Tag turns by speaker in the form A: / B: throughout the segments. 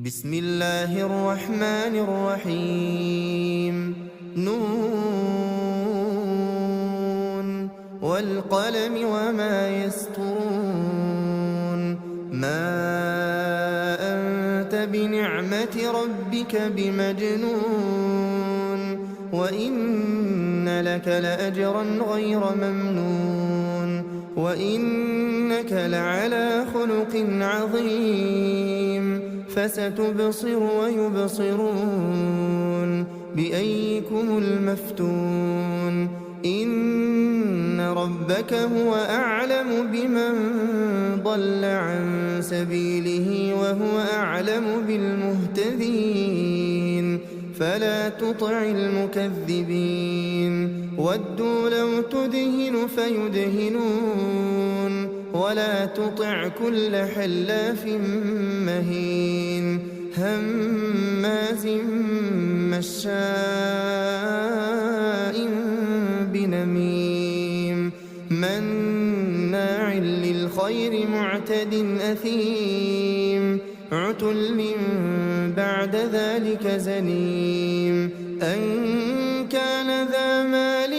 A: بسم الله الرحمن الرحيم نون والقلم وما يسطرون ما أنت بنعمة ربك بمجنون وإن لك لأجرا غير ممنون وإنك لعلى خلق عظيم فستبصر ويبصرون بأيكم المفتون إن ربك هو أعلم بمن ضل عن سبيله وهو أعلم بالمهتدين فلا تطع المكذبين ودوا لو تدهن فيدهنون ولا تطع كل حلاف مهين هماز مشاء بنميم مناع للخير معتد أثيم عتل بعد ذلك زنيم أن كان ذا مال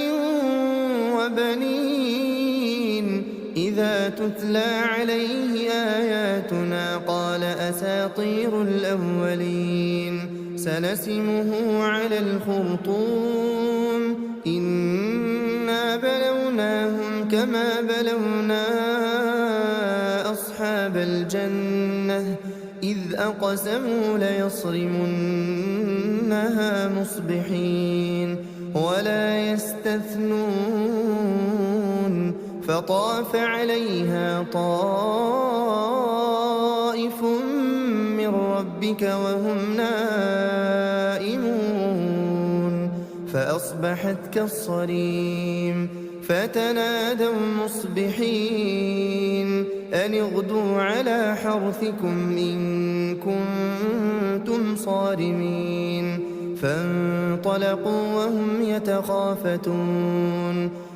A: وبنين إذا تتلى عليه آياتنا قال أساطير الأولين سنسمه على الخرطوم إنا بلوناهم كما بلونا أصحاب الجنة إذ أقسموا ليصرمنها مصبحين ولا يستثنون فطاف عليها طائف من ربك وهم نائمون فأصبحت كالصريم فتنادوا مصبحين أن اغدوا على حرثكم إن كنتم صارمين فانطلقوا وهم يتخافتون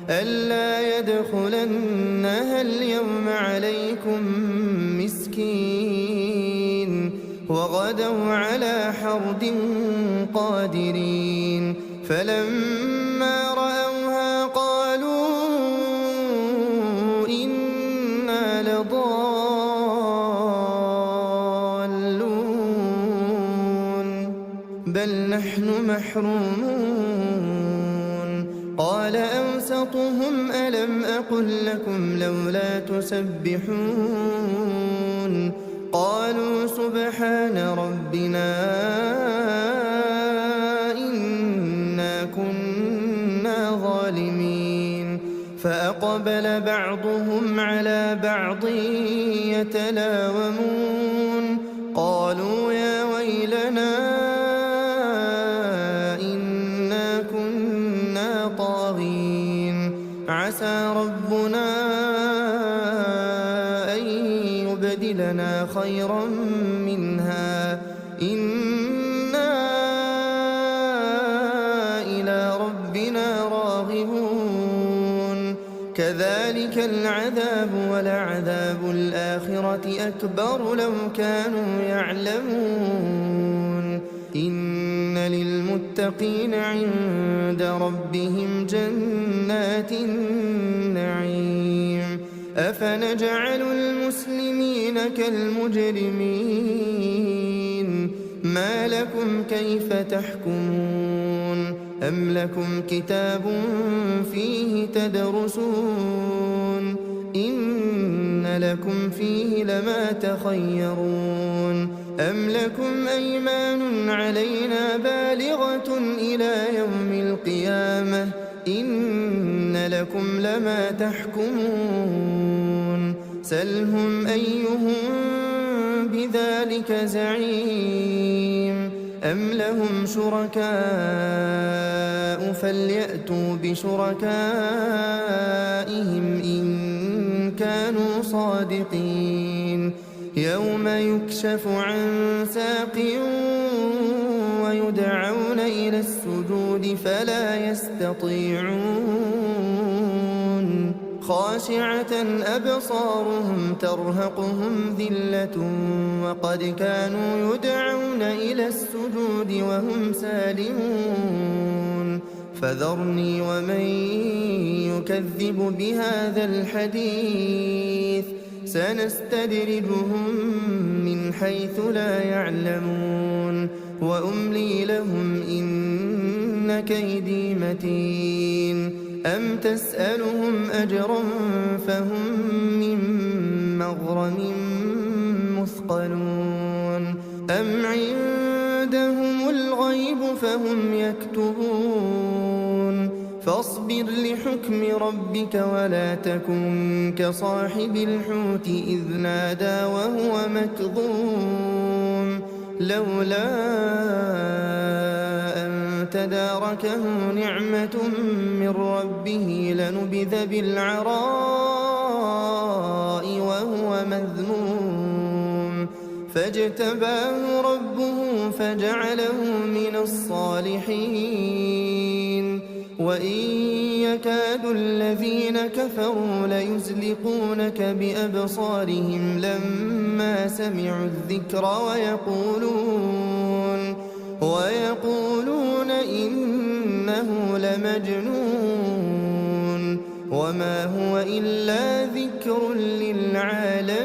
A: ألا يدخلنها اليوم عليكم مسكين وغدوا على حرد قادرين فلما رأوها قالوا إنا لضالون بل نحن محرومون قال أوسطهم ألم أقل لكم لولا تسبحون قالوا سبحان ربنا إنا كنا ظالمين فأقبل بعضهم على بعض يتلاومون قالوا يا ويلنا إنا كنا طاغين عسى ربنا أن يبدلنا خيرا منها إنا إلى ربنا راغبون كذلك العذاب ولعذاب الآخرة أكبر لو كانوا يعلمون إن للمتقين عند ربهم جنات النعيم أفنجعل المسلمين كالمجرمين ما لكم كيف تحكمون أم لكم كتاب فيه تدرسون إن لكم فيه لما تخيرون أم لكم أيمان علينا بالغة إلى يوم القيامة إن لكم لما تحكمون سلهم أيهم بذلك زعيم أم لهم شركاء فليأتوا بشركائهم إن كانوا صادقين يوم يكشف عن ساق ويدعون إلى السجود فلا يستطيعون خاشعة أبصارهم ترهقهم ذلة وقد كانوا يدعون يسارعون إلى السجود وهم سالمون فذرني ومن يكذب بهذا الحديث سنستدرجهم من حيث لا يعلمون وأملي لهم إن كيدي متين أم تسألهم أجرا فهم من مغرم مثقلون أم عندهم الغيب فهم يكتبون فاصبر لحكم ربك ولا تكن كصاحب الحوت إذ نادى وهو مكظوم لولا أن تداركه نعمة من ربه لنبذ بالعراء وهو مذموم فاجتباه ربه فجعله من الصالحين وإن يكاد الذين كفروا ليزلقونك بأبصارهم لما سمعوا الذكر ويقولون إنه لمجنون وما هو إلا ذكر للعالمين.